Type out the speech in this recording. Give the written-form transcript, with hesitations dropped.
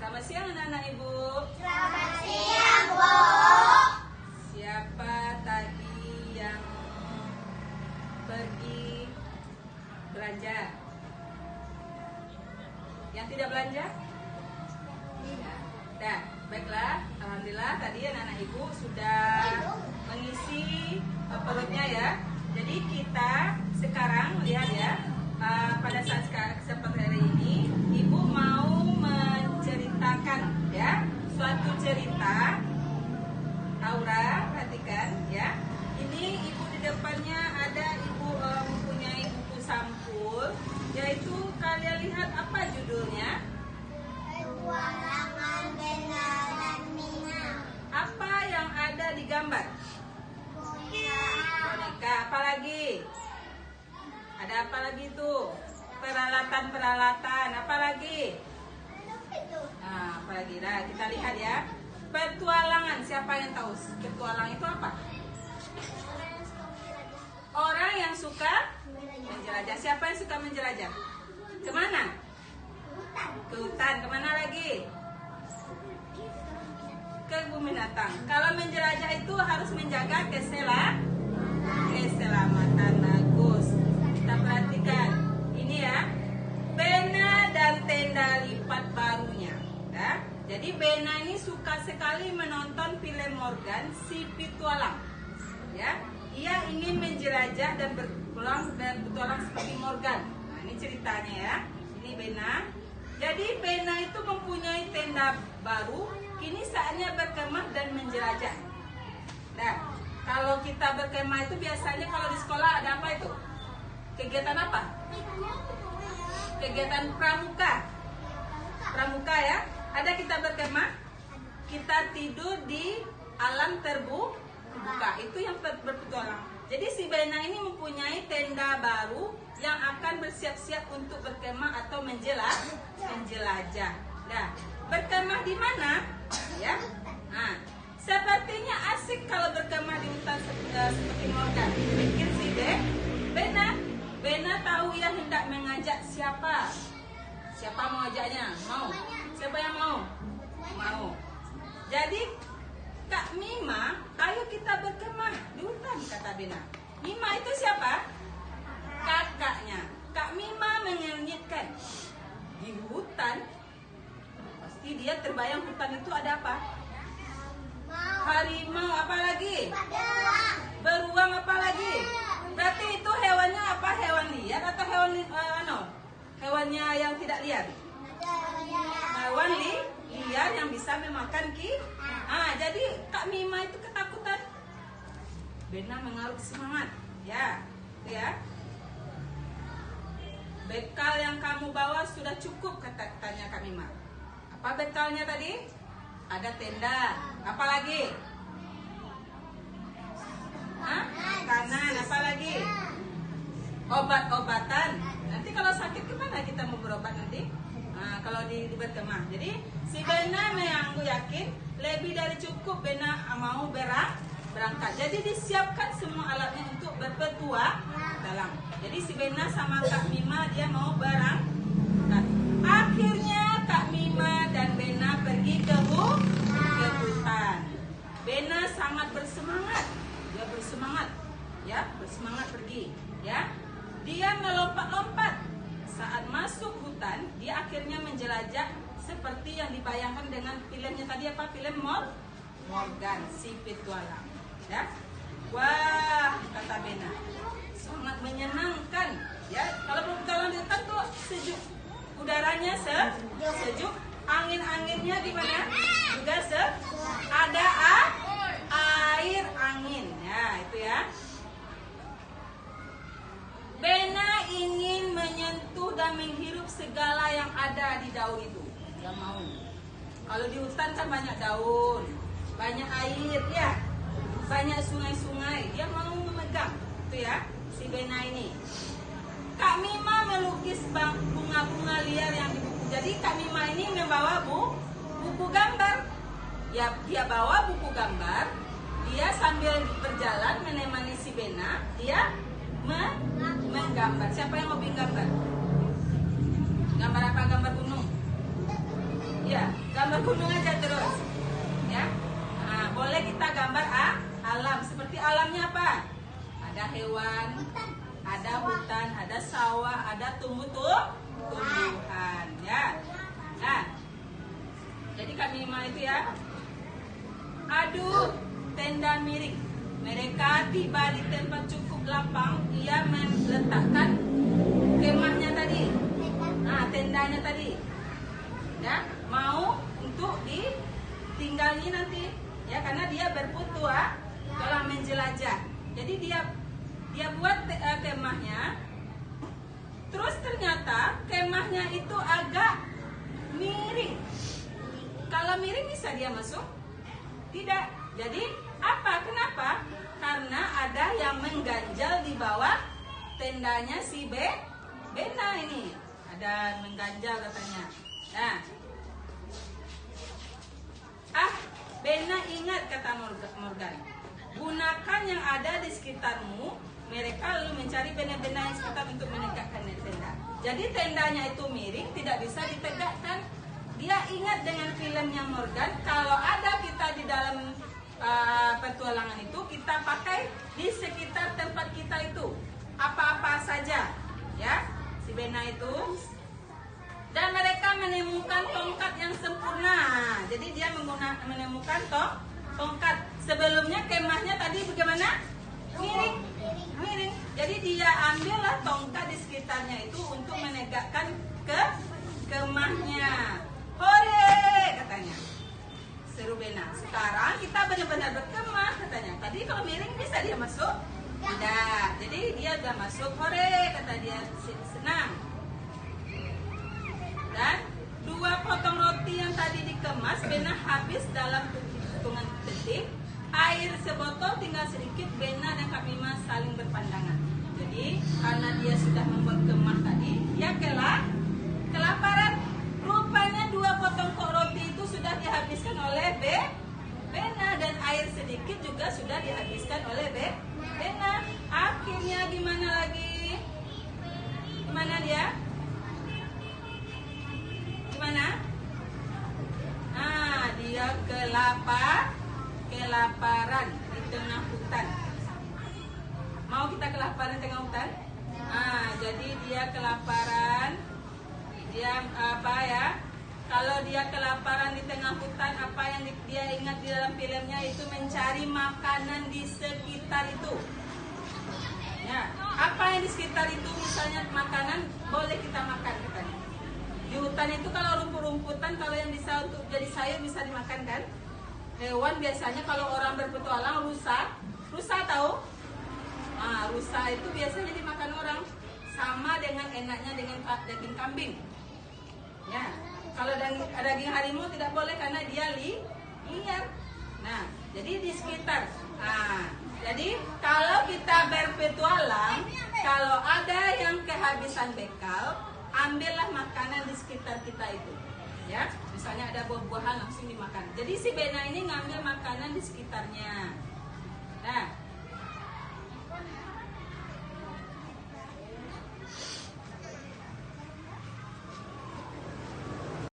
Selamat siang anak-anak Ibu. Selamat siang, Bu. Siapa tadi yang pergi belanja? Yang tidak belanja? Dah, baiklah. Alhamdulillah tadi anak-anak Ibu sudah mengisi perutnya ya. Jadi kita sekarang lihat ya, pada saat seperti hari ini, Ibu mau menceritakan ya suatu cerita. Aura, perhatikan ya. Ini Ibu di depannya ada Ibu mempunyai buku sampul, yaitu kalian lihat apa judulnya? Petualangan Bella dan Mina. Apa yang ada di gambar? Boneka. Apa lagi? Ada apa lagi tuh? Peralatan-peralatan. Apa lagi? Nah, apa lagi? Nah, kita lihat ya. Petualangan. Siapa yang tahu? Petualang itu apa? Orang yang suka menjelajah. Siapa yang suka menjelajah? Kemana? Ke hutan. Kemana lagi? Ke kebun binatang. Kalau menjelajah itu harus menjaga keselamatan. Bagus. Kita perhatikan. Ini ya. Bena dan tenda lipat barunya. Ya. Jadi Bena ini suka sekali menonton film Morgan si Petualang. Ya. Ia ingin menjelajah dan berpetualang seperti Morgan. Nah, ini ceritanya ya. Ini Bena. Jadi Bena itu mempunyai tenda baru. Kini saatnya berkemah dan menjelajah. Nah, kalau kita berkemah itu biasanya kalau di sekolah ada apa itu? Kegiatan apa? Kegiatan pramuka. Pramuka ya. Ada kita berkemah. Kita tidur di alam terbuka. Itu yang berpetualang. Jadi si Bena ini mempunyai tenda baru yang akan bersiap-siap untuk berkemah atau menjelajah. Nah, berkemah di mana? Ya. Nah, sepertinya asik kalau berkemah di hutan seperti Morgan. Pikir si Bena tahu ia hendak mengajak siapa? Siapa mau ajaknya? Mau? Siapa yang mau? Mau. Jadi Kak Mima, ayo kita berkemah di hutan, kata Bena. Mima itu siapa? Kakaknya. Kak Mima mengernyitkan. Di hutan? Pasti dia terbayang hutan itu ada apa? Harimau, apa lagi? Beruang, apa lagi? Berarti itu hewannya apa? Hewan liar atau hewannya yang tidak liar? Hewan liar yang bisa memakan jadi Kak Mima itu ketakutan. Bena mengaruh semangat. Ya, itu ya. Bekal yang kamu bawa sudah cukup, katanya Kak Mima. Apa bekalnya tadi? Ada tenda. Apa lagi? Makanan. Apa lagi? Obat-obatan. Nanti kalau sakit kemana kita mau berobat nanti? Nah, kalau di berkemah. Jadi si Bena mengaku yakin lebih dari cukup Bena mau berangkat. Jadi disiapkan semua alatnya untuk berpetualang. Jadi si Bena sama Kak Mima dia mau berangkat. Akhirnya Kak Mima dan Bena pergi ke hutan. Bena sangat bersemangat. Dia bersemangat, ya, bersemangat pergi, ya. Dia melompat-lompat. Saat masuk hutan, dia akhirnya menjelajah seperti yang dibayangkan dengan filmnya tadi apa? Film Morgan si Petualang. Ya, wah, kata Bena, sangat menyenangkan. Ya, kalau berpetualang di hutan tuh sejuk, udaranya sejuk, angin-anginnya gimana? Juga ada air angin. Ya, itu ya. Bena ingin menyentuh dan menghirup segala yang ada di daun itu. Dia mau. Kalau di hutan kan banyak daun, banyak air, ya, banyak sungai-sungai. Dia mau memegang, itu ya, si Bena ini. Kak Mima melukis bunga-bunga liar yang di buku. Jadi Kak Mima ini membawa buku gambar. Ya, dia bawa buku gambar. Dia sambil berjalan menemani si Bena. Dia menggambar. Siapa yang hobi gambar? Gambar apa? Gambar gunung? Ya, gambar gunung aja terus. Ya. Nah, boleh kita gambar alam. Seperti alamnya apa? Ada hewan, ada hutan, ada sawah, ada tumbuhan. Ya. Nah, jadi kami mau itu ya. Aduh, tenda miring. Mereka tiba di tempat cukup lapang. Ia meletakkan kemahnya tadi. Nah, tendanya tadi. Ya, mau untuk ditinggali nanti. Ya, karena dia berputua telah menjelajah. Jadi dia buat kemahnya. Terus ternyata kemahnya itu agak miring. Kalau miring bisa dia masuk? Tidak. Jadi apa? Kenapa? Karena ada yang mengganjal di bawah tendanya si Bena ini. Ada mengganjal katanya. Nah, Bena ingat kata Morgan. Gunakan yang ada di sekitarmu. Mereka lalu mencari benda-benda yang sekitar untuk menegakkan tenda. Jadi tendanya itu miring, tidak bisa ditegakkan. Dia ingat dengan filmnya Morgan, kalau ada kita di dalam petualangan itu, kita pakai di sekitar tempat kita itu apa-apa saja, ya, si Bena itu. Dan mereka menemukan tongkat yang sempurna. Jadi dia menemukan tongkat. Sebelumnya kemahnya tadi bagaimana? Miring. Jadi dia ambillah tongkat di sekitarnya itu untuk menegakkan kemahnya. Hore, katanya. Seru Bena. Sekarang kita benar-benar berkemah, katanya. Tadi kalau miring bisa dia masuk? Tidak. Jadi dia udah masuk. Hore, kata dia, senang. Dan 2 potong roti yang tadi dikemas Bena habis dalam hitungan detik. Air sebotol tinggal sedikit. Bena dan Kak Mima saling berpandangan. Jadi karena dia sudah membuat kemah tadi, dia kelaparan. Rupanya 2 potong roti itu sudah dihabiskan oleh Bena, dan air sedikit juga sudah dihabiskan oleh Bena. Akhirnya gimana lagi? Gimana dia? Gimana? Nah, dia kelaparan di tengah hutan. Mau kita kelaparan di tengah hutan? Nah, jadi dia kelaparan. Dia apa ya? Kalau dia kelaparan di tengah hutan, apa yang dia ingat di dalam filmnya itu mencari makanan di sekitar itu. Ya, apa yang di sekitar itu, misalnya makanan boleh kita makan katanya. Di hutan itu kalau rumput-rumputan, kalau yang bisa untuk jadi sayur bisa dimakan kan? Hewan biasanya kalau orang berpetualang rusa tahu? Nah, rusa itu biasanya dimakan orang, sama dengan enaknya dengan daging kambing. Ya, kalau daging harimau tidak boleh karena dia liar. Nah, jadi di sekitar. Nah, jadi kalau kita berpetualang, kalau ada yang kehabisan bekal, ambillah makanan di sekitar kita itu. Ya, misalnya ada buah-buahan langsung dimakan. Jadi si Bena ini ngambil makanan di sekitarnya.